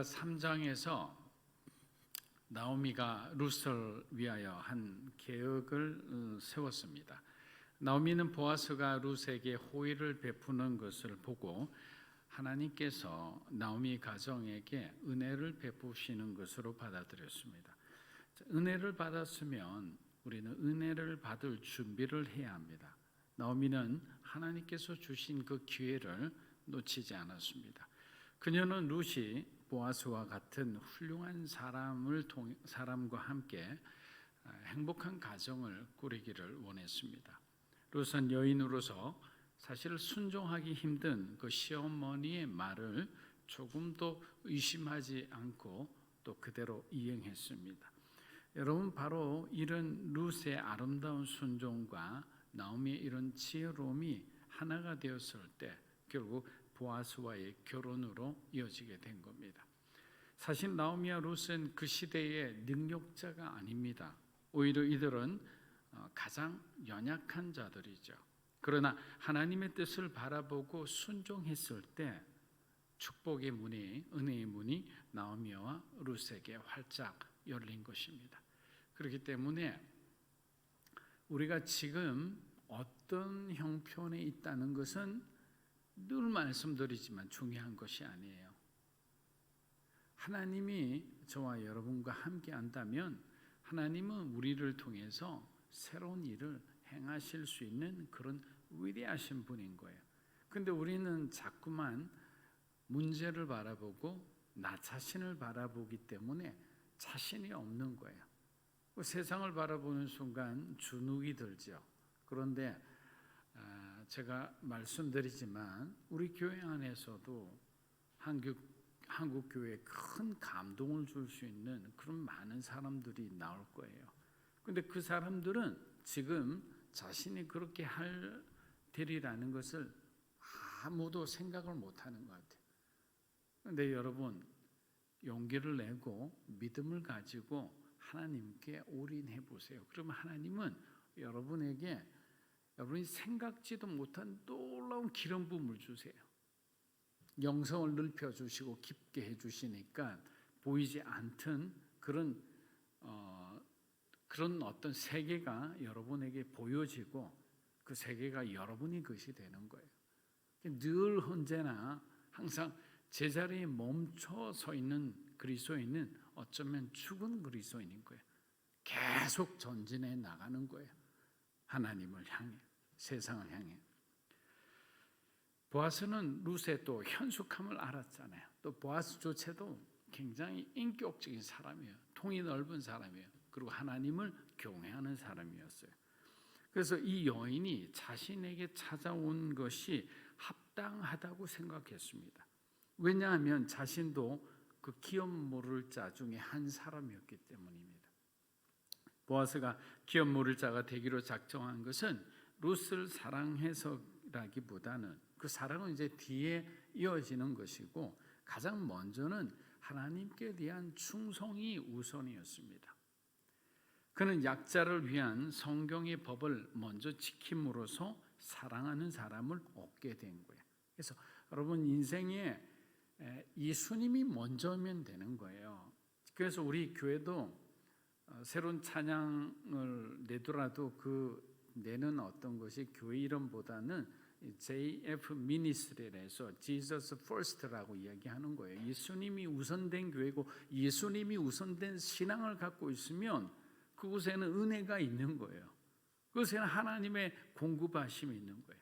3장에서 나오미가 룻을 위하여 한 계획을 세웠습니다. 나오미는 보아스가 룻에게 호의를 베푸는 것을 보고 하나님께서 나오미 가정에게 은혜를 베푸시는 것으로 받아들였습니다. 은혜를 받았으면 우리는 은혜를 받을 준비를 해야 합니다. 나오미는 하나님께서 주신 그 기회를 놓치지 않았습니다. 그녀는 룻이 보아스와 같은 훌륭한 사람과 함께 행복한 가정을 꾸리기를 원했습니다. 룻은 여인으로서 사실 순종하기 힘든 그 시어머니의 말을 조금도 의심하지 않고 또 그대로 이행했습니다. 여러분, 바로 이런 룻의 아름다운 순종과 나오미의 이런 지혜로움이 하나가 되었을 때 결국 보아스와의 결혼으로 이어지게 된 겁니다. 사실 나오미와 룻은 그 시대의 능력자가 아닙니다. 오히려 이들은 가장 연약한 자들이죠. 그러나 하나님의 뜻을 바라보고 순종했을 때 축복의 문이, 은혜의 문이 나오미와 룻에게 활짝 열린 것입니다. 그렇기 때문에 우리가 지금 어떤 형편에 있다는 것은 늘 말씀드리지만 중요한 것이 아니에요. 하나님이 저와 여러분과 함께 한다면 하나님은 우리를 통해서 새로운 일을 행하실 수 있는 그런 위대하신 분인 거예요. 근데 우리는 자꾸만 문제를 바라보고 나 자신을 바라보기 때문에 자신이 없는 거예요. 세상을 바라보는 순간 주눅이 들죠. 그런데 제가 말씀드리지만 우리 교회 안에서도 한국 교회에 큰 감동을 줄 수 있는 그런 많은 사람들이 나올 거예요. 근데 그 사람들은 지금 자신이 그렇게 되리라는 것을 아무도 생각을 못하는 것 같아요. 근데 여러분, 용기를 내고 믿음을 가지고 하나님께 올인해 보세요. 그러면 하나님은 여러분에게 여러분이 생각지도 못한 놀라운 기름 부음을 주세요. 영성을 넓혀주시고 깊게 해주시니까 보이지 않던 그런 어떤 세계가 여러분에게 보여지고 그 세계가 여러분이 것이 되는 거예요. 늘 언제나 항상 제자리에 멈춰 서 있는 그리스도인은 어쩌면 죽은 그리스도인인 거예요. 계속 전진해 나가는 거예요. 하나님을 향해, 세상을 향해. 보아스는 룻의 또 현숙함을 알았잖아요. 또 보아스조차도 굉장히 인격적인 사람이에요. 통이 넓은 사람이에요. 그리고 하나님을 경외하는 사람이었어요. 그래서 이 여인이 자신에게 찾아온 것이 합당하다고 생각했습니다. 왜냐하면 자신도 그 기업 모를 자 중에 한 사람이었기 때문입니다. 보아스가 기업 모를 자가 되기로 작정한 것은 룻을 사랑해서라기보다는 그 사랑은 이제 뒤에 이어지는 것이고 가장 먼저는 하나님께 대한 충성이 우선이었습니다. 그는 약자를 위한 성경의 법을 먼저 지킴으로써 사랑하는 사람을 얻게 된 거예요. 그래서 여러분 인생에 예수님이 먼저면 되는 거예요. 그래서 우리 교회도 새로운 찬양을 내더라도 그 내는 어떤 것이 교회 이름보다는 JF Ministry에서 Jesus First라고 이야기하는 거예요. 예수님이 우선된 교회고 예수님이 우선된 신앙을 갖고 있으면 그곳에는 은혜가 있는 거예요. 그곳에는 하나님의 공급하심이 있는 거예요.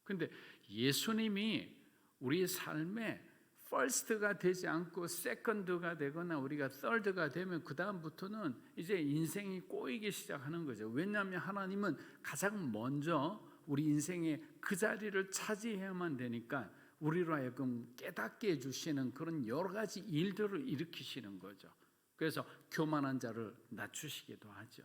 그런데 예수님이 우리 삶에 first가 되지 않고 second가 되거나 우리가 third가 되면 그 다음부터는 이제 인생이 꼬이기 시작하는 거죠. 왜냐하면 하나님은 가장 먼저 우리 인생의 그 자리를 차지해야만 되니까 우리로 하여금 깨닫게 해주시는 그런 여러 가지 일들을 일으키시는 거죠. 그래서 교만한 자를 낮추시기도 하죠.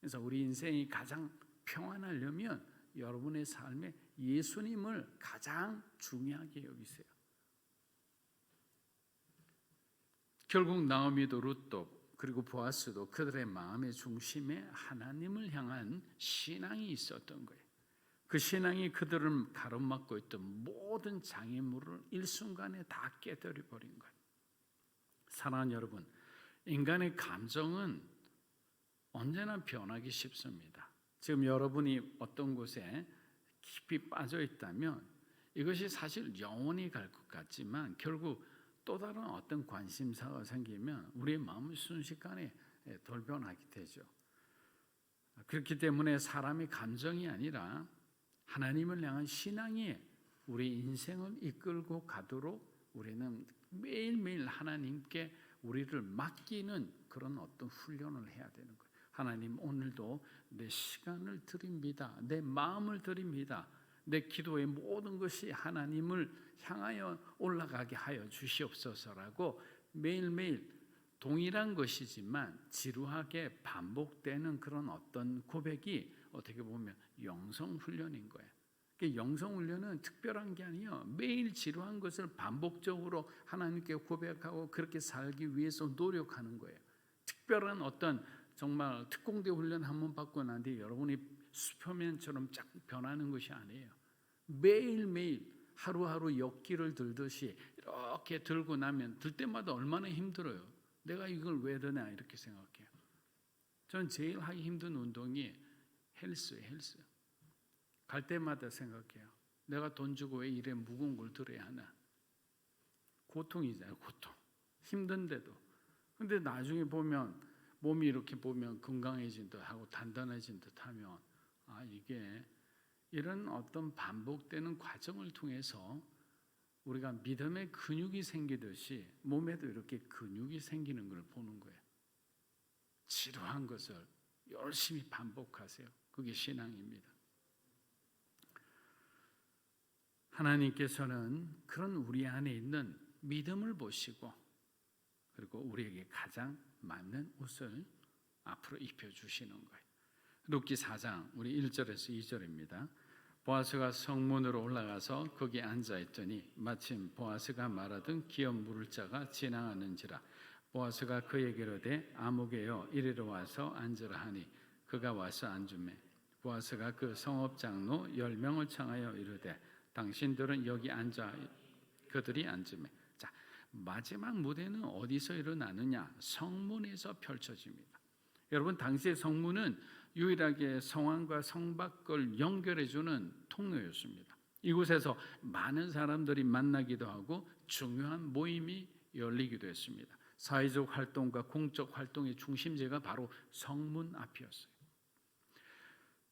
그래서 우리 인생이 가장 평안하려면 여러분의 삶에 예수님을 가장 중요하게 여기세요. 결국 나오미도 룻도 그리고 보아스도 그들의 마음의 중심에 하나님을 향한 신앙이 있었던 거예요. 그 신앙이 그들을 가로막고 있던 모든 장애물을 일순간에 다 깨뜨려 버린 거예요. 사랑하는 여러분, 인간의 감정은 언제나 변하기 쉽습니다. 지금 여러분이 어떤 곳에 깊이 빠져 있다면 이것이 사실 영원히 갈 것 같지만 결국 또 다른 어떤 관심사가 생기면 우리의 마음은 순식간에 돌변하게 되죠. 그렇기 때문에 사람의 감정이 아니라 하나님을 향한 신앙이 우리 인생을 이끌고 가도록 우리는 매일매일 하나님께 우리를 맡기는 그런 어떤 훈련을 해야 되는 거예요. 하나님, 오늘도 내 시간을 드립니다. 내 마음을 드립니다. 내 기도의 모든 것이 하나님을 향하여 올라가게 하여 주시옵소서라고 매일매일 동일한 것이지만 지루하게 반복되는 그런 어떤 고백이 어떻게 보면 영성훈련인 거예요. 영성훈련은 특별한 게 아니에요. 매일 지루한 것을 반복적으로 하나님께 고백하고 그렇게 살기 위해서 노력하는 거예요. 특별한 어떤 정말 특공대 훈련 한번 받고 난 뒤에 여러분이 슈퍼맨처럼 쫙 변하는 것이 아니에요. 매일매일 하루하루 역기를 들듯이 이렇게 들고 나면 들 때마다 얼마나 힘들어요. 내가 이걸 왜 드냐 이렇게 생각해요. 전 제일 하기 힘든 운동이 헬스예요. 헬스. 갈 때마다 생각해요. 내가 돈 주고 왜 이래 무거운 걸 들어야 하나. 고통이잖아요. 고통. 힘든데도. 근데 나중에 보면 몸이 이렇게 보면 건강해진 듯 하고 단단해진 듯 하면 이게 이런 어떤 반복되는 과정을 통해서 우리가 믿음의 근육이 생기듯이 몸에도 이렇게 근육이 생기는 걸 보는 거예요. 지루한 것을 열심히 반복하세요. 그게 신앙입니다. 하나님께서는 그런 우리 안에 있는 믿음을 보시고 그리고 우리에게 가장 맞는 옷을 앞으로 입혀주시는 거예요. 룻기 4장 우리 1절에서 2절입니다. 보아스가 성문으로 올라가서 거기 앉아있더니 마침 보아스가 말하던 기업 물을 자가 지나가는지라. 보아스가 그에게 이르되 아무개여 이리로 와서 앉으라 하니 그가 와서 앉으매 보아스가 그 성읍 장로 10명을 청하여 이르되 당신들은 여기 앉아. 그들이 앉으매. 자, 마지막 무대는 어디서 일어나느냐? 성문에서 펼쳐집니다. 여러분, 당시의 성문은 유일하게 성안과 성 밖을 연결해주는 통로였습니다. 이곳에서 많은 사람들이 만나기도 하고 중요한 모임이 열리기도 했습니다. 사회적 활동과 공적 활동의 중심지가 바로 성문 앞이었어요.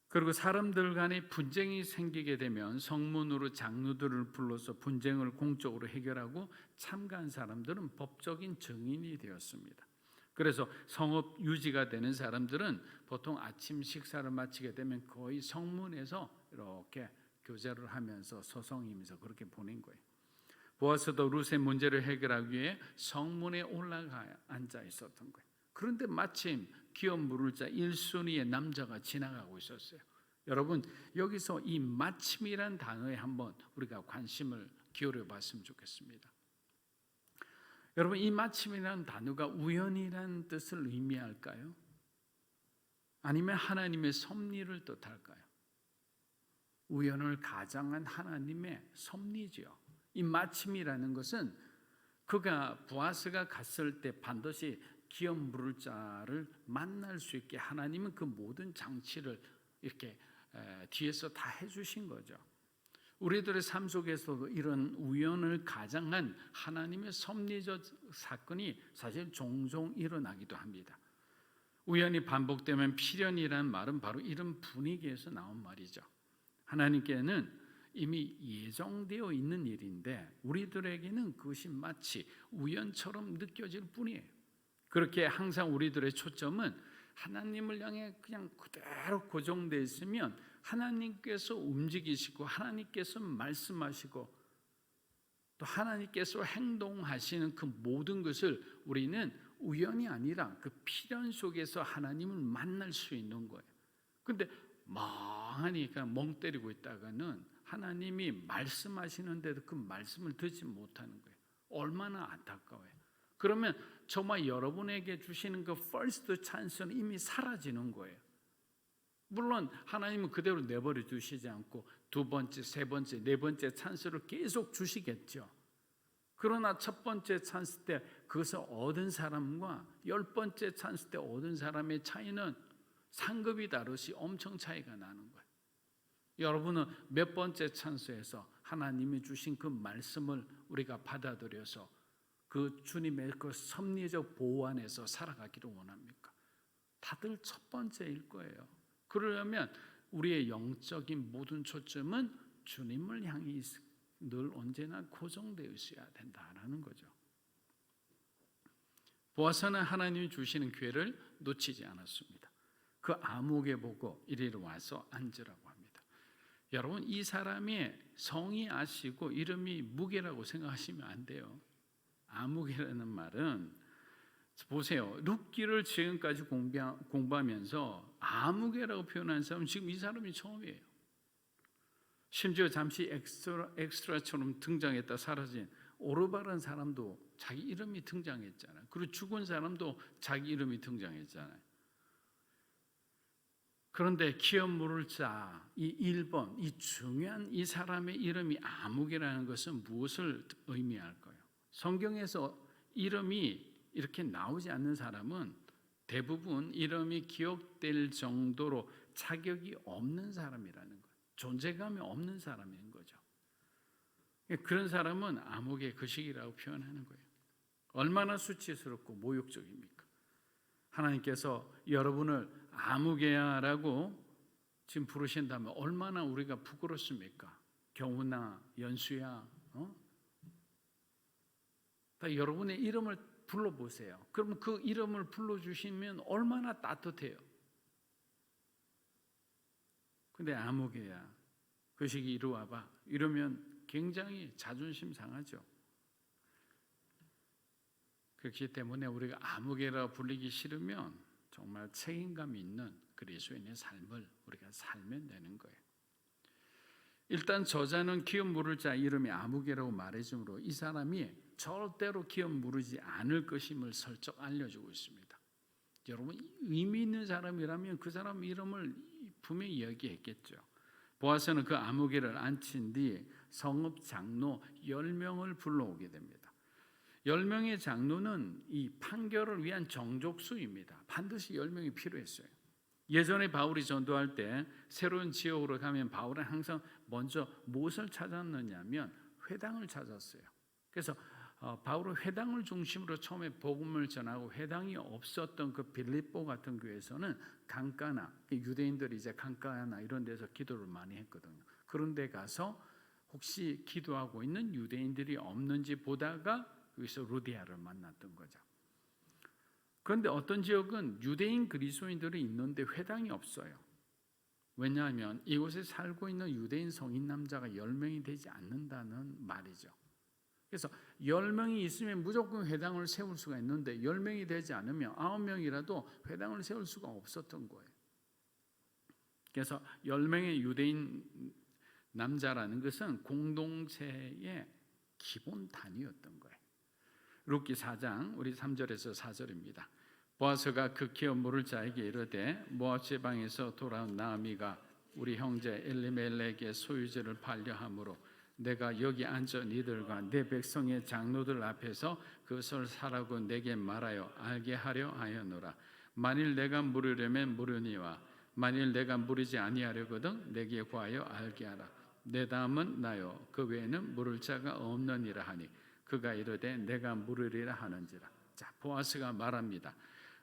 그리고 사람들 간에 분쟁이 생기게 되면 성문으로 장로들을 불러서 분쟁을 공적으로 해결하고 참가한 사람들은 법적인 증인이 되었습니다. 그래서 성읍 유지가 되는 사람들은 보통 아침 식사를 마치게 되면 거의 성문에서 이렇게 교제를 하면서 소송이면서 그렇게 보낸 거예요. 보아스도 룻의 문제를 해결하기 위해 성문에 올라가 앉아 있었던 거예요. 그런데 마침 기업 물을 자 1순위의 남자가 지나가고 있었어요. 여러분, 여기서 이 마침이란 단어에 한번 우리가 관심을 기울여 봤으면 좋겠습니다. 여러분, 이 마침이라는 단어가 우연이라는 뜻을 의미할까요? 아니면 하나님의 섭리를 뜻할까요? 우연을 가장한 하나님의 섭리지요. 이 마침이라는 것은 그가 보아스가 갔을 때 반드시 기업 물을 자를 만날 수 있게 하나님은 그 모든 장치를 이렇게 뒤에서 다 해주신 거죠. 우리들의 삶 속에서도 이런 우연을 가장한 하나님의 섭리적 사건이 사실 종종 일어나기도 합니다. 우연이 반복되면 필연이라는 말은 바로 이런 분위기에서 나온 말이죠. 하나님께는 이미 예정되어 있는 일인데 우리들에게는 그것이 마치 우연처럼 느껴질 뿐이에요. 그렇게 항상 우리들의 초점은 하나님을 향해 그냥 그대로 고정되어 있으면 하나님께서 움직이시고 하나님께서 말씀하시고 또 하나님께서 행동하시는 그 모든 것을 우리는 우연이 아니라 그 필연 속에서 하나님을 만날 수 있는 거예요. 그런데 멍하니 그냥 멍 때리고 있다가는 하나님이 말씀하시는데도 그 말씀을 듣지 못하는 거예요. 얼마나 안타까워요. 그러면 정말 여러분에게 주시는 그 first chance는 이미 사라지는 거예요. 물론 하나님은 그대로 내버려 두시지 않고 두 번째, 세 번째, 네 번째 찬스를 계속 주시겠죠. 그러나 첫 번째 찬스 때 그것을 얻은 사람과 열 번째 찬스 때 얻은 사람의 차이는 상급이 다르시 엄청 차이가 나는 거예요. 여러분은 몇 번째 찬스에서 하나님이 주신 그 말씀을 우리가 받아들여서 그 주님의 그 섭리적 보호 안에서 살아가기를 원합니까? 다들 첫 번째일 거예요. 그러려면 우리의 영적인 모든 초점은 주님을 향해 늘 언제나 고정되어 있어야 된다라는 거죠. 보아스는 하나님이 주시는 기회를 놓치지 않았습니다. 그 아무개 보고 이리로 와서 앉으라고 합니다. 여러분, 이 사람이 성이 아시고 이름이 무게라고 생각하시면 안 돼요. 아무개라는 말은 보세요. 룻기를 지금까지 공부하면서 아무개라고 표현한 사람은 지금 이 사람이 처음이에요. 심지어 잠시 엑스트라처럼 등장했다 사라진 오르바라는 사람도 자기 이름이 등장했잖아요. 그리고 죽은 사람도 자기 이름이 등장했잖아요. 그런데 기업 물을 자, 이 1번, 이 중요한 이 사람의 이름이 아무개라는 것은 무엇을 의미할까요? 성경에서 이름이 이렇게 나오지 않는 사람은 대부분 이름이 기억될 정도로 자격이 없는 사람이라는 거예요. 존재감이 없는 사람인 거죠. 그런 사람은 아무개 거식이라고 표현하는 거예요. 얼마나 수치스럽고 모욕적입니까? 하나님께서 여러분을 아무개야라고 지금 부르신다면 얼마나 우리가 부끄럽습니까? 경우나 연수야, 다 여러분의 이름을 불러보세요. 그러면 그 이름을 불러주시면 얼마나 따뜻해요. 근데 아무개야, 거식이 이리 와봐 이러면 굉장히 자존심 상하죠. 그렇기 때문에 우리가 아무개라 불리기 싫으면 정말 책임감 있는 그리스도인의 삶을 우리가 살면 되는 거예요. 일단 저자는 기업 물을 자 이름이 아무개라고 말해주므로 이 사람이 절대로 기업 물으지 않을 것임을 슬쩍 알려주고 있습니다. 여러분, 의미 있는 사람이라면 그 사람 이름을 분명히 이야기했겠죠. 보아스는 그 아무개를 앉힌 뒤 성읍 장로 10명을 불러오게 됩니다. 10명의 장로는 이 판결을 위한 정족수입니다. 반드시 10명이 필요했어요. 예전에 바울이 전도할 때 새로운 지역으로 가면 바울은 항상 먼저 무엇을 찾았느냐면 회당을 찾았어요. 그래서 바울은 회당을 중심으로 처음에 복음을 전하고 회당이 없었던 그 빌립보 같은 교회에서는 강가나 유대인들이 이제 강가나 이런 데서 기도를 많이 했거든요. 그런 데 가서 혹시 기도하고 있는 유대인들이 없는지 보다가 여기서 루디아를 만났던 거죠. 그런데 어떤 지역은 유대인 그리스도인들이 있는데 회당이 없어요. 왜냐하면 이곳에 살고 있는 유대인 성인 남자가 10명이 되지 않는다는 말이죠. 그래서 10명이 있으면 무조건 회당을 세울 수가 있는데 10명이 되지 않으면 9명이라도 회당을 세울 수가 없었던 거예요. 그래서 10명의 유대인 남자라는 것은 공동체의 기본 단위였던 거예요. 룻기 4장 우리 3절에서 4절입니다. 보아스가 그 기업 물을 자에게 이르되 모압 지방에서 돌아온 나아미가 우리 형제 엘리멜렉의 소유지를 팔려함으로 내가 여기 앉아 너희들과 내 백성의 장로들 앞에서 그것을 사라고 내게 말하여 알게 하려 하였노라. 만일 내가 물으려면 물으니와 만일 내가 물으지 아니하려거든 내게 구하여 알게 하라. 내 다음은 나요 그 외에는 물을 자가 없느니라 하니 그가 이르되 내가 물으리라 하는지라. 자, 보아스가 말합니다.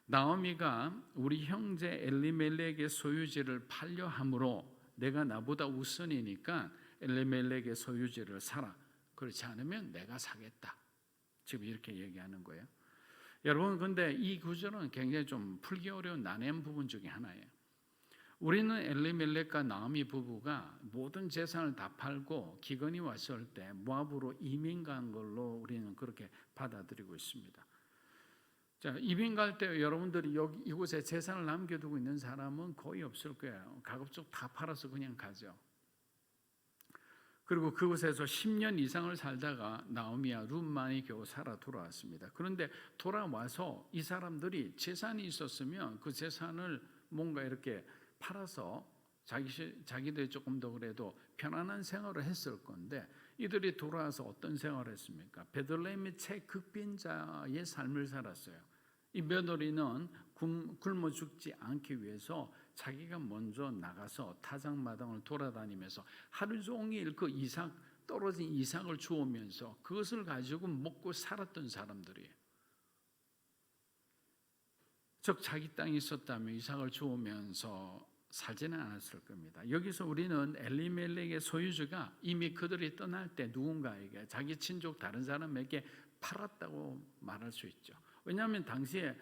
나오미가 우리 형제 엘리멜렉의 소유지를 팔려 함으로 내가 나보다 우선이니까 엘리멜렉의 소유지를 사라. 그렇지 않으면 내가 사겠다. 지금 이렇게 얘기하는 거예요. 여러분, 근데 이 구절은 굉장히 좀 풀기 어려운 난해한 부분 중에 하나예요. 우리는 엘리멜렉과 나오미 부부가 모든 재산을 다 팔고 기근이 왔을 때 모압으로 이민 간 걸로 우리는 그렇게 받아들이고 있습니다. 자, 이민 갈 때 여러분들이 여기 이곳에 재산을 남겨두고 있는 사람은 거의 없을 거예요. 가급적 다 팔아서 그냥 가죠. 그리고 그곳에서 10년 이상을 살다가 나오미와 룻만이 겨우 살아 돌아왔습니다. 그런데 돌아와서 이 사람들이 재산이 있었으면 그 재산을 뭔가 이렇게 팔아서 자기들이 조금 더 그래도 편안한 생활을 했을 건데 이들이 돌아와서 어떤 생활을 했습니까? 베들레헴의 최극빈자의 삶을 살았어요. 이 며느리는 굶어 죽지 않기 위해서 자기가 먼저 나가서 타작마당을 돌아다니면서 하루 종일 그 떨어진 이삭을 주우면서 그것을 가지고 먹고 살았던 사람들이에요. 즉 자기 땅이 있었다면 이삭을 주우면서 살지는 않았을 겁니다. 여기서 우리는 엘리멜렉의 소유주가 이미 그들이 떠날 때 누군가에게 자기 친족 다른 사람에게 팔았다고 말할 수 있죠. 왜냐하면 당시에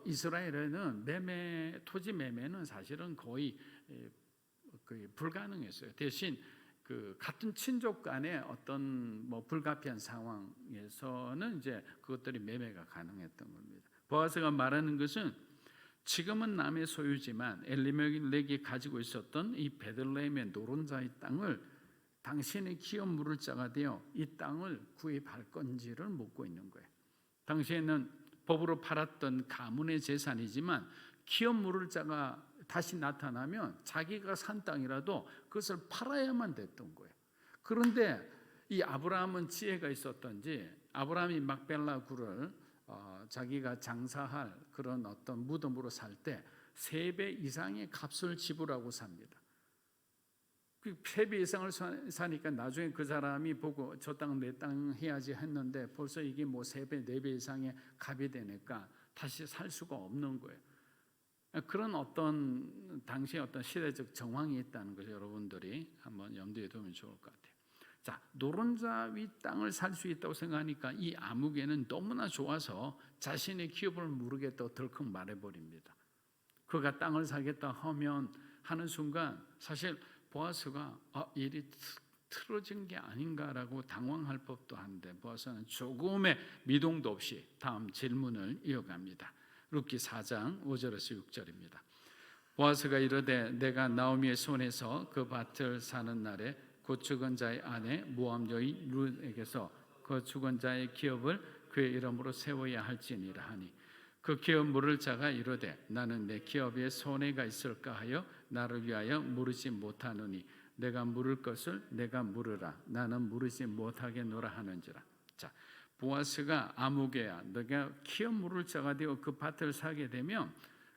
이스라엘에는 토지 매매는 사실은 거의 불가능했어요. 대신 그 같은 친족 간의 어떤 불가피한 상황에서는 이제 그것들이 매매가 가능했던 겁니다. 보아스가 말하는 것은 지금은 남의 소유지만 엘리멜렉이 가지고 있었던 이 베들레헴의 노른자의 땅을 당신의 기업 물을 자가 되어 이 땅을 구입할 건지를 묻고 있는 거예요. 당시에는 법으로 팔았던 가문의 재산이지만 기업 물을 자가 다시 나타나면 자기가 산 땅이라도 그것을 팔아야만 됐던 거예요. 그런데 이 아브라함은 지혜가 있었던지 아브라함이 막벨라 굴을 자기가 장사할 그런 어떤 무덤으로 살 때 3배 이상의 값을 지불하고 삽니다. 그 3배 이상을 사니까 나중에 그 사람이 보고 저 땅 내 땅 해야지 했는데 벌써 이게 3배, 4배 이상의 값이 되니까 다시 살 수가 없는 거예요. 그런 어떤 당시에 어떤 시대적 정황이 있다는 것을 여러분들이 한번 염두에 두면 좋을 것 같아요. 자, 노른자 위 땅을 살 수 있다고 생각하니까 이 아무개는 너무나 좋아서 자신의 기업을 모르겠다고 덜컥 말해버립니다. 그가 땅을 사겠다 하는 순간 사실 보아스가 일이 틀어진 게 아닌가라고 당황할 법도 한데 보아스는 조금의 미동도 없이 다음 질문을 이어갑니다. 룻기 4장 5절에서 6절입니다. 보아스가 이르되 내가 나오미의 손에서 그 밭을 사는 날에 곧 죽은 자의 아내 모압 여인 룻에게서 그 죽은 자의 기업을 그의 이름으로 세워야 할지니라 하니 그 기업 물을 자가 이르되 나는 내 기업에 손해가 있을까 하여 나를 위하여 물으지 못하노니 내가 물을 것을 내가 물으라 나는 물으지 못하겠노라 하는지라. 자, 보아스가 아무개야 너가 기업 물을 자가 되어 그 밭을 사게 되면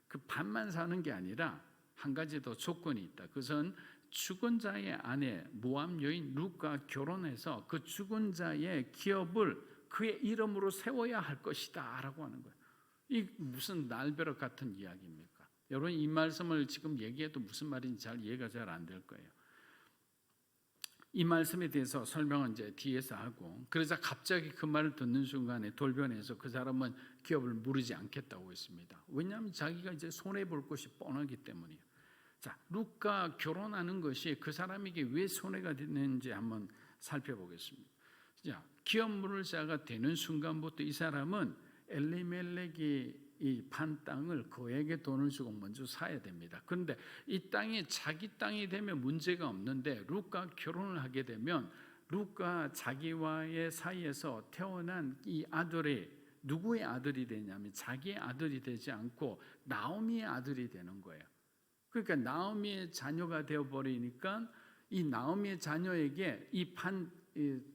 그 밭만 사는 게 아니라 한 가지 더 조건이 있다. 그것은 죽은 자의 아내 모압 여인 룻과 결혼해서 그 죽은 자의 기업을 그의 이름으로 세워야 할 것이다 라고 하는 거예요. 이 무슨 날벼락 같은 이야기입니까? 여러분 이 말씀을 지금 얘기해도 무슨 말인지 이해가 잘 안 될 거예요. 이 말씀에 대해서 설명은 이제 뒤에서 하고 그러자 갑자기 그 말을 듣는 순간에 돌변해서 그 사람은 기업을 물으지 않겠다고 했습니다. 왜냐하면 자기가 이제 손해볼 것이 뻔하기 때문이에요. 자, 룻과 결혼하는 것이 그 사람에게 왜 손해가 되는지 한번 살펴보겠습니다. 자, 기업 물을 자가 되는 순간부터 이 사람은 엘리멜렉이 이 판 땅을 그에게 돈을 주고 먼저 사야 됩니다. 그런데 이 땅이 자기 땅이 되면 문제가 없는데 룻과 결혼을 하게 되면 룻과 자기와의 사이에서 태어난 이 아들이 누구의 아들이 되냐면 자기의 아들이 되지 않고 나오미의 아들이 되는 거예요. 그러니까 나오미의 자녀가 되어버리니까 이 나오미의 자녀에게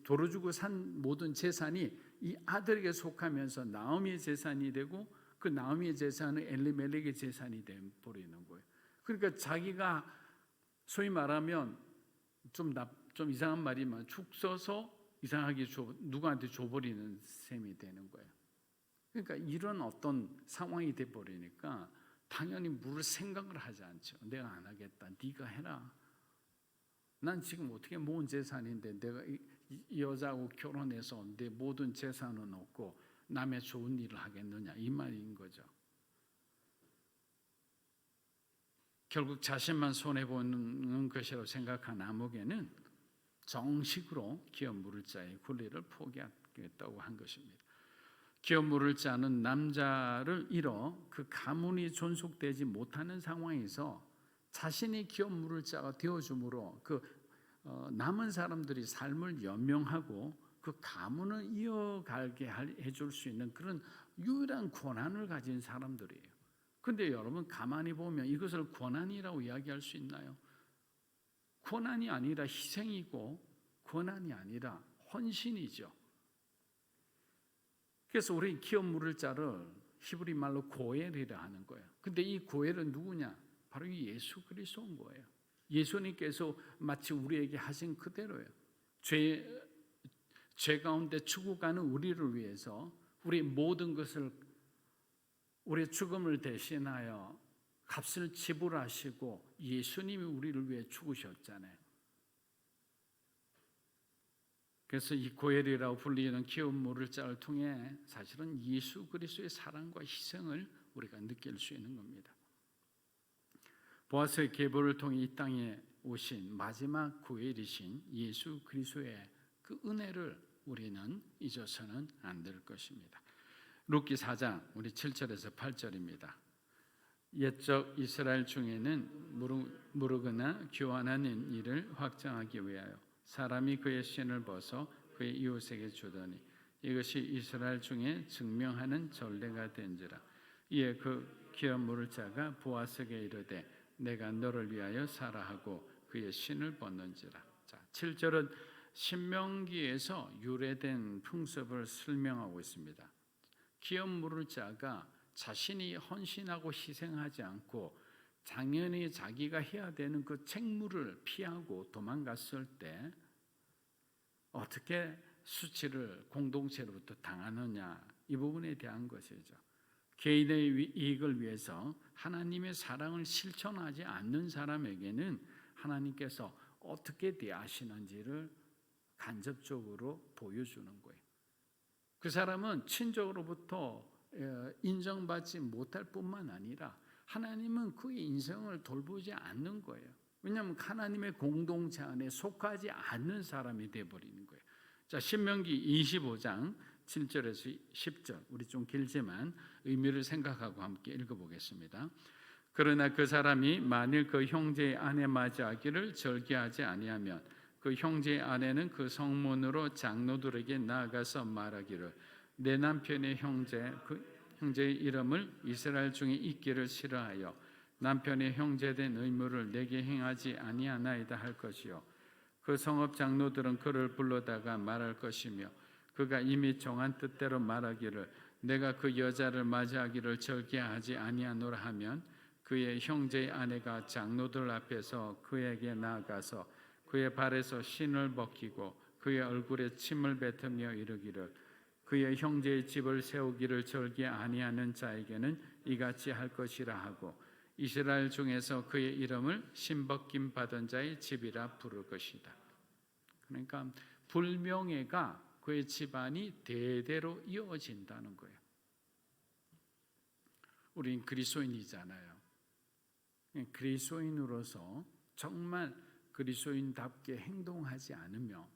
도로 주고 산 모든 재산이 이 아들에게 속하면서 나오미의 재산이 되고 그 나오미의 재산은 엘리멜렉의 재산이 되어버리는 거예요. 그러니까 자기가 소위 말하면 좀 이상한 말이지만 축 써서 이상하게 누구한테 줘버리는 셈이 되는 거예요. 그러니까 이런 어떤 상황이 돼버리니까 당연히 물을 생각을 하지 않죠. 내가 안 하겠다. 네가 해라. 난 지금 어떻게 모은 재산인데 내가 이 여자하고 결혼해서 내 모든 재산은 없고 남의 좋은 일을 하겠느냐 이 말인 거죠. 결국 자신만 손해보는 것이라고 생각한 아무개는 정식으로 기업 물을 자의 권리를 포기하겠다고 한 것입니다. 기업 물을 자는 남자를 잃어 그 가문이 존속되지 못하는 상황에서 자신이 기업 물을 자가 되어줌으로 남은 사람들이 삶을 연명하고 그 가문을 이어가게 해줄 수 있는 그런 유일한 권한을 가진 사람들이에요. 근데 여러분 가만히 보면 이것을 고난이라고 이야기할 수 있나요? 고난이 아니라 희생이고 고난이 아니라 헌신이죠. 그래서 우리 기업 물을 자를 히브리 말로 고엘이라 하는 거예요. 근데 이 고엘은 누구냐? 바로 예수 그리스도인 거예요. 예수님께서 마치 우리에게 하신 그대로예요. 죄 가운데 죽어가는 우리를 위해서 우리 모든 것을, 우리의 죽음을 대신하여 값을 지불하시고 예수님이 우리를 위해 죽으셨잖아요. 그래서 이 고엘이라고 불리는 기업 물을 자를 통해 사실은 예수 그리스도의 사랑과 희생을 우리가 느낄 수 있는 겁니다. 보아스의 계보를 통해 이 땅에 오신 마지막 고엘이신 예수 그리스도의 그 은혜를 우리는 잊어서는 안 될 것입니다. 룻기 4장 우리 7절에서 8절입니다. 옛적 이스라엘 중에는 무르거나 교환하는 일을 확정하기 위하여 사람이 그의 신을 벗어 그의 이웃에게 주더니 이것이 이스라엘 중에 증명하는 전례가 된지라. 이에 그 기업 물을 자가 보아스에게 이르되 내가 너를 위하여 사라 하고 그의 신을 벗는지라. 자, 7절은 신명기에서 유래된 풍습을 설명하고 있습니다. 기업 물을 자가 자신이 헌신하고 희생하지 않고 당연히 자기가 해야 되는 그 책무를 피하고 도망갔을 때 어떻게 수치를 공동체로부터 당하느냐, 이 부분에 대한 것이죠. 개인의 이익을 위해서 하나님의 사랑을 실천하지 않는 사람에게는 하나님께서 어떻게 대하시는지를 간접적으로 보여주는 거예요. 그 사람은 친족으로부터 인정받지 못할 뿐만 아니라 하나님은 그의 인생을 돌보지 않는 거예요. 왜냐하면 하나님의 공동체 안에 속하지 않는 사람이 되어버리는 거예요. 자, 신명기 25장 7절에서 10절, 우리 좀 길지만 의미를 생각하고 함께 읽어보겠습니다. 그러나 그 사람이 만일 그 형제의 아내 맞이하기를 절개하지 아니하면 그 형제의 아내는 그 성문으로 장로들에게 나아가서 말하기를 내 남편의 형제의 이름을 이스라엘 중에 있기를 싫어하여 남편의 형제된 의무를 내게 행하지 아니하나이다 할 것이요 그 성읍 장로들은 그를 불러다가 말할 것이며 그가 이미 정한 뜻대로 말하기를 내가 그 여자를 맞이하기를 절개하지 아니하노라 하면 그의 형제의 아내가 장로들 앞에서 그에게 나아가서 그의 발에서 신을 벗기고 그의 얼굴에 침을 뱉으며 이르기를 그의 형제의 집을 세우기를 절개 아니하는 자에게는 이같이 할 것이라 하고 이스라엘 중에서 그의 이름을 신벗김 받은 자의 집이라 부를 것이다. 그러니까 불명예가 그의 집안이 대대로 이어진다는 거예요. 우린 그리스도인이잖아요. 그리스도인으로서 정말 그리스도인답게 행동하지 않으며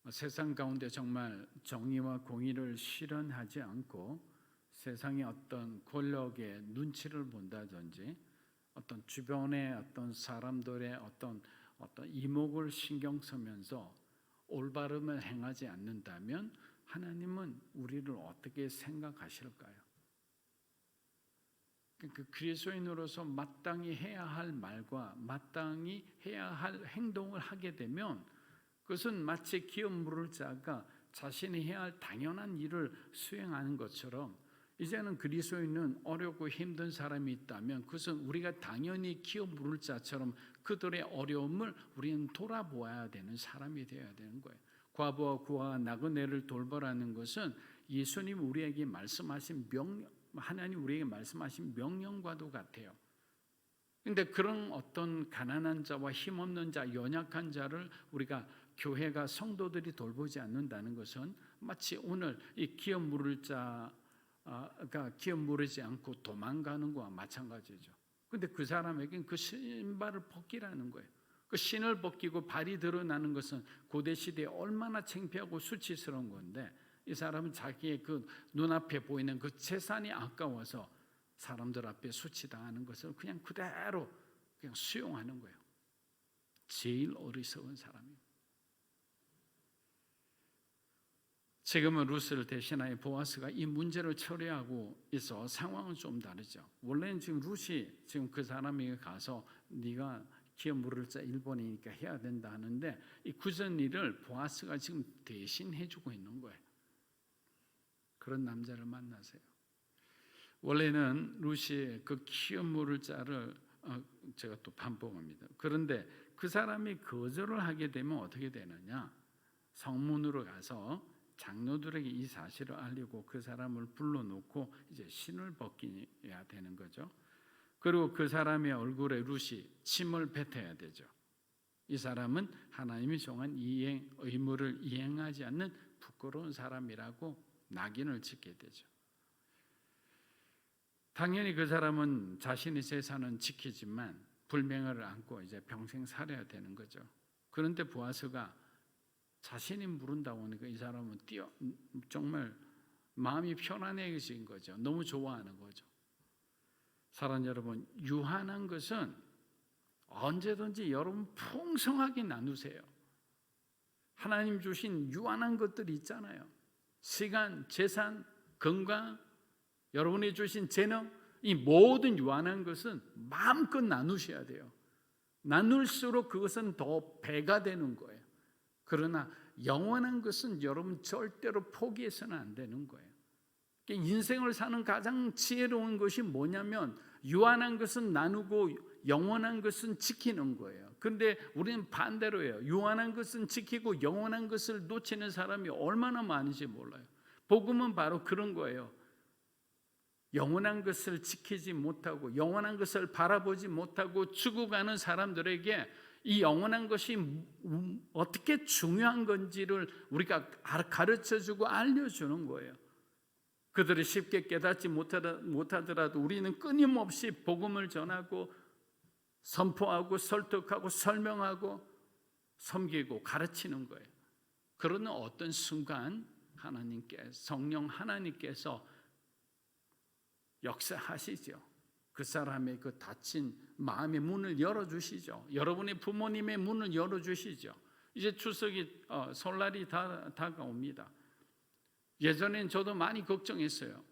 세상 가운데 정말 정의와 공의를 실현하지 않고 세상의 어떤 권력의 눈치를 본다든지 어떤 주변의 어떤 사람들의 어떤 이목을 신경 쓰면서 올바름을 행하지 않는다면 하나님은 우리를 어떻게 생각하실까요? 그 그리스도인으로서 마땅히 해야 할 말과 마땅히 해야 할 행동을 하게 되면 그것은 마치 기업 물을 자가 자신이 해야 할 당연한 일을 수행하는 것처럼 이제는 그리스도인은 어렵고 힘든 사람이 있다면 그것은 우리가 당연히 기업 물을 자처럼 그들의 어려움을 우리는 돌아보아야 되는 사람이 되어야 되는 거예요. 과부와 구와 나그네를 돌보라는 것은 예수님 우리에게 말씀하신 하나님 우리에게 말씀하신 명령과도 같아요. 그런데 그런 어떤 가난한 자와 힘없는 자, 연약한 자를 우리가 교회가 성도들이 돌보지 않는다는 것은 마치 오늘 이 기업 물을 자가 기업 물으지 않고 도망가는 것과 마찬가지죠. 그런데 그 사람에게는 그 신발을 벗기라는 거예요. 그 신을 벗기고 발이 드러나는 것은 고대 시대에 얼마나 창피하고 수치스러운 건데 이 사람은 자기의 그 눈앞에 보이는 그 재산이 아까워서 사람들 앞에 수치당하는 것을 그냥 그대로 그냥 수용하는 거예요. 제일 어리석은 사람입니다. 지금은 루스를 대신하여 보아스가 이 문제를 처리하고 있어 상황은 좀 다르죠. 원래는 지금 루시 지금 그 사람에게 가서 네가 기업 물을 자 1번이니까 해야 된다 하는데 이 굳은 일을 보아스가 지금 대신 해주고 있는 거예요. 그런 남자를 만나세요. 원래는 루시의 그 기업 물을 자를 제가 또 반복합니다. 그런데 그 사람이 거절을 하게 되면 어떻게 되느냐? 성문으로 가서 장로들에게 이 사실을 알리고 그 사람을 불러놓고 이제 신을 벗겨야 되는 거죠. 그리고 그 사람의 얼굴에 루시 침을 뱉어야 되죠. 이 사람은 하나님이 정한 의무를 이행하지 않는 부끄러운 사람이라고 낙인을 찍게 되죠. 당연히 그 사람은 자신의 재산은 지키지만 불명예를 안고 이제 평생 살아야 되는 거죠. 그런데 보아스가 자신이 물은다고 하니까 이 사람은 정말 마음이 편안해진 거죠. 너무 좋아하는 거죠. 사랑 여러분, 유한한 것은 언제든지 여러분 풍성하게 나누세요. 하나님 주신 유한한 것들이 있잖아요. 시간, 재산, 건강, 여러분이 주신 재능, 이 모든 유한한 것은 마음껏 나누셔야 돼요. 나눌수록 그것은 더 배가 되는 거예요. 그러나 영원한 것은 여러분 절대로 포기해서는 안 되는 거예요. 인생을 사는 가장 지혜로운 것이 뭐냐면 유한한 것은 나누고 영원한 것은 지키는 거예요. 그런데 우리는 반대로예요. 유한한 것은 지키고 영원한 것을 놓치는 사람이 얼마나 많은지 몰라요. 복음은 바로 그런 거예요. 영원한 것을 지키지 못하고 영원한 것을 바라보지 못하고 죽어가는 사람들에게 이 영원한 것이 어떻게 중요한 건지를 우리가 가르쳐주고 알려주는 거예요. 그들이 쉽게 깨닫지 못하더라도 우리는 끊임없이 복음을 전하고 선포하고 설득하고 설명하고 섬기고 가르치는 거예요. 그러나 어떤 순간 성령 하나님께서 역사하시죠. 그 사람의 그 닫힌 마음의 문을 열어주시죠. 여러분의 부모님의 문을 열어주시죠. 이제 추석이 설날이 다가옵니다. 예전엔 저도 많이 걱정했어요.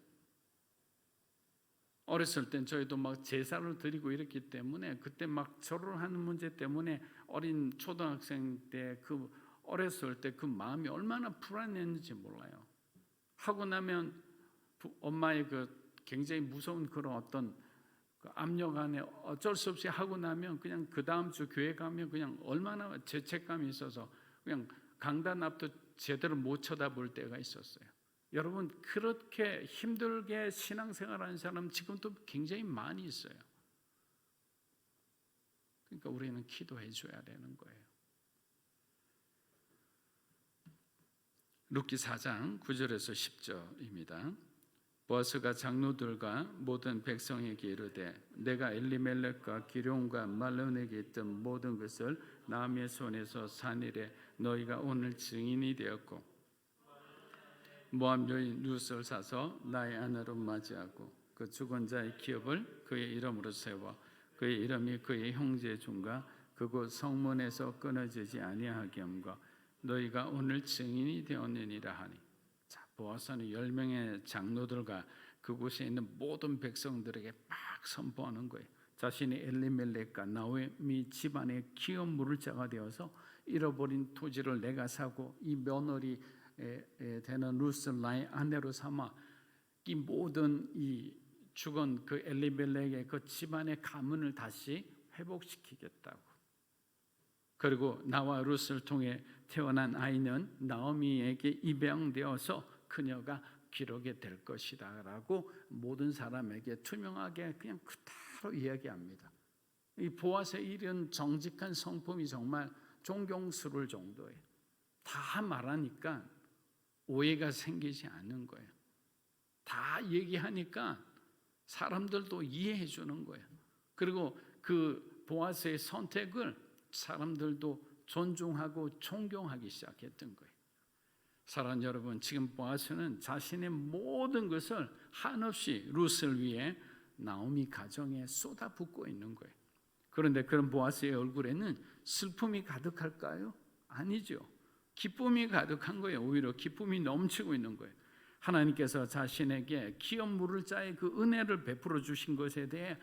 어렸을 땐 저희도 막 제사를 드리고 이랬기 때문에 그때 막 절을 하는 문제 때문에 어린 초등학생 때 그 어렸을 때 그 마음이 얼마나 불안했는지 몰라요. 하고 나면 엄마의 그 굉장히 무서운 그런 어떤 그 압력 안에 어쩔 수 없이 하고 나면 그냥 그 다음 주 교회 가면 그냥 얼마나 죄책감이 있어서 그냥 강단 앞도 제대로 못 쳐다볼 때가 있었어요. 여러분 그렇게 힘들게 신앙생활하는 사람 지금도 굉장히 많이 있어요. 그러니까 우리는 기도해 줘야 되는 거예요. 룻기 4장 9절에서 10절입니다. 보아스가 장로들과 모든 백성에게 이르되 내가 엘리멜렉과 기룡과 말론에게 있던 모든 것을 나음의 손에서 산 이래 너희가 오늘 증인이 되었고 모압 여인 룻을 사서 나의 아내로 맞이하고 그 죽은 자의 기업을 그의 이름으로 세워 그의 이름이 그의 형제 중과 그곳 성문에서 끊어지지 아니하게 함과 너희가 오늘 증인이 되었느니라 하니. 자, 보아스는 10명의 장로들과 그곳에 있는 모든 백성들에게 막 선포하는 거예요. 자신이 엘리멜렉과 나오미 집안의 기업 물을 자가 되어서 잃어버린 토지를 내가 사고 이 며느리 되는 룻을 나의 아내로 삼아 이 모든 이 죽은 그 엘리멜렉의 그 집안의 가문을 다시 회복시키겠다고. 그리고 나와 룻을 통해 태어난 아이는 나오미에게 입양되어서 그녀가 기록이 될 것이다 라고 모든 사람에게 투명하게 그냥 그대로 이야기합니다. 이 보아스의 이런 정직한 성품이 정말 존경스러울 정도예요. 다 말하니까 오해가 생기지 않는 거예요. 다 얘기하니까 사람들도 이해해 주는 거예요. 그리고 그 보아스의 선택을 사람들도 존중하고 존경하기 시작했던 거예요. 사랑하는 여러분, 지금 보아스는 자신의 모든 것을 한없이 룻을 위해 나오미 가정에 쏟아붓고 있는 거예요. 그런데 그런 보아스의 얼굴에는 슬픔이 가득할까요? 아니죠. 기쁨이 가득한 거예요. 오히려 기쁨이 넘치고 있는 거예요. 하나님께서 자신에게 기업 물을 자의 그 은혜를 베풀어 주신 것에 대해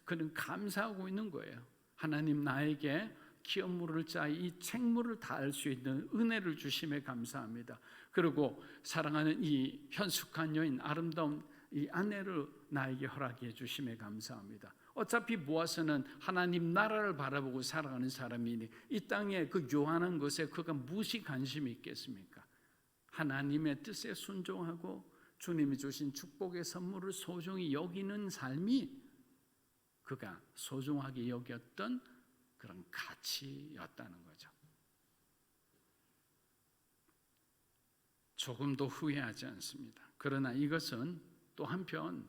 그는 감사하고 있는 거예요. 하나님 나에게 기업 물을 자의 이 책무를 다할 수 있는 은혜를 주심에 감사합니다. 그리고 사랑하는 이 현숙한 여인, 아름다운 이 아내를 나에게 허락해 주심에 감사합니다. 어차피 보아스는 하나님 나라를 바라보고 살아가는 사람이니 이 땅에 그 요한한 것에 그가 무엇이 관심이 있겠습니까? 하나님의 뜻에 순종하고 주님이 주신 축복의 선물을 소중히 여기는 삶이 그가 소중하게 여겼던 그런 가치였다는 거죠. 조금도 후회하지 않습니다. 그러나 이것은 또 한편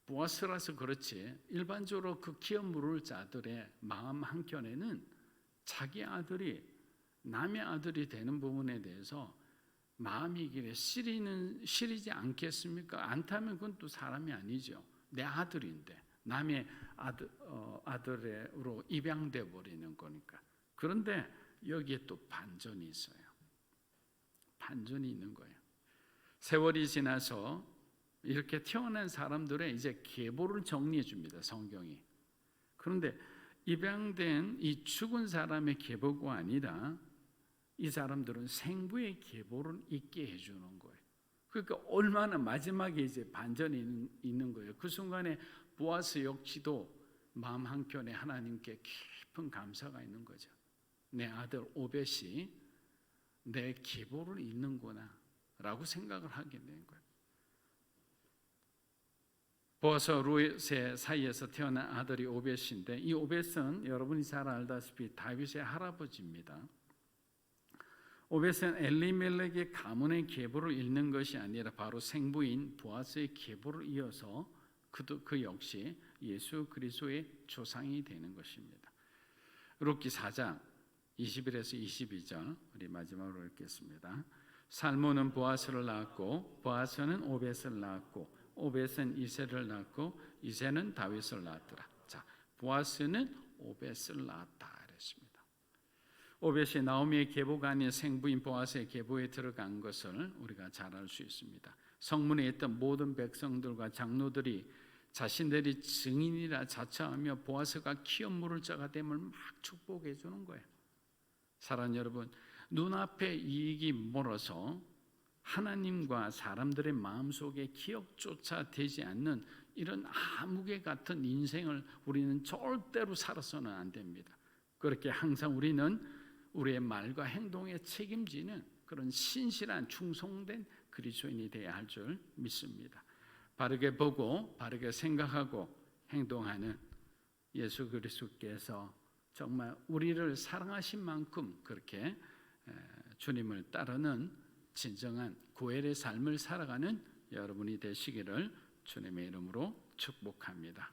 보아스라서 그렇지 일반적으로 그 기업 물을 자들의 마음 한켠에는 자기 아들이 남의 아들이 되는 부분에 대해서 마음이 길에 시리지 않겠습니까? 않다면 그건 또 사람이 아니죠. 내 아들인데 남의 아들으로 입양돼 버리는 거니까. 그런데 여기에 또 반전이 있어요. 반전이 있는 거예요. 세월이 지나서 이렇게 태어난 사람들의 이제 계보를 정리해 줍니다. 성경이. 그런데 입양된 이 죽은 사람의 계보가 아니라 이 사람들은 생부의 계보를 있게 해주는 거예요. 그러니까 얼마나 마지막에 이제 반전이 있는 거예요. 그 순간에 보아스 역시도 마음 한켠에 하나님께 깊은 감사가 있는 거죠. 내 아들 오벳이 내 계보를 잇는구나 라고 생각을 하게 된 거예요. 보아스와 루엣의 사이에서 태어난 아들이 오벳인데 이 오벳은 여러분이 잘 알다시피 다윗의 할아버지입니다. 오벳은 엘리멜렉의 가문의 계보를 잇는 것이 아니라 바로 생부인 보아스의 계보를 이어서 그 역시 예수 그리스도의 조상이 되는 것입니다. 룻기 4장 21에서 22절 우리 마지막으로 읽겠습니다. 살몬은 보아스를 낳았고 보아스는 오벳을 낳았고 오벳은 이새를 낳고 이새는 다윗을 낳았더라. 자, 보아스는 오벳을 낳았다 그랬습니다. 오벳이 나오미의 계보가 아닌 생부인 보아스의 계보에 들어간 것을 우리가 잘 알 수 있습니다. 성문에 있던 모든 백성들과 장로들이 자신들이 증인이라 자처하며 보아스가 기업 물을 자가 됨을 막 축복해 주는 거예요. 사랑하는 여러분, 눈앞에 이익이 멀어서 하나님과 사람들의 마음속에 기억조차 되지 않는 이런 암흑의 같은 인생을 우리는 절대로 살아서는 안 됩니다. 그렇게 항상 우리는 우리의 말과 행동에 책임지는 그런 신실한 충성된 그리스도인이 되어야 할 줄 믿습니다. 바르게 보고 바르게 생각하고 행동하는 예수 그리스도께서 정말 우리를 사랑하신 만큼 그렇게 주님을 따르는 진정한 고엘의 삶을 살아가는 여러분이 되시기를 주님의 이름으로 축복합니다.